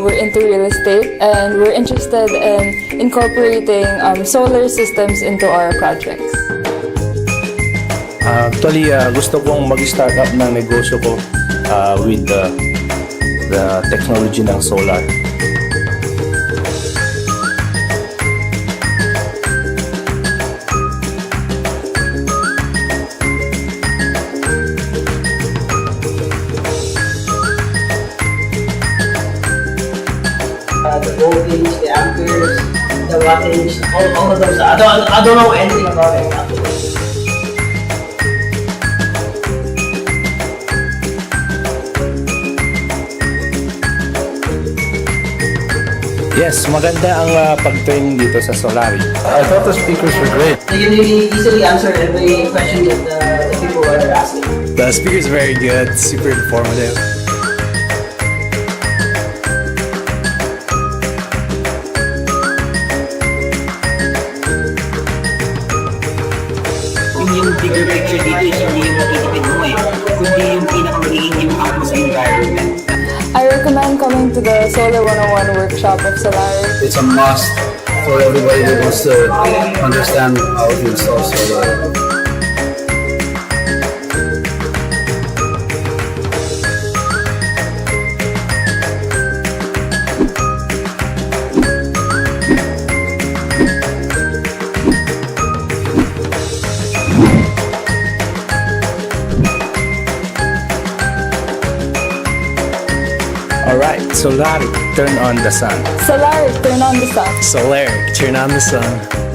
we're into real estate and we're interested in incorporating solar systems into our projects. Actually, gusto kong mag-start up ng negosyo ko with the technology ng solar. The voltage, the amperes, the wattage, all of those. I don't know anything about it. Yes, maganda ang pag-training dito sa Solaric. I thought the speakers were great. They can really easily answer every question that the people are asking. The speaker's very good, super informative. Yung bigger picture dito is hindi yung matitipid mo kundi yung pinakamagiging impact mo sa environment. I recommend coming to the Solar101 workshop of Solaric. It's a must for everybody that wants to understand how to install solar. Alright, Solaric, turn on the sun. Solaric, turn on the sun. Solaric, turn on the sun.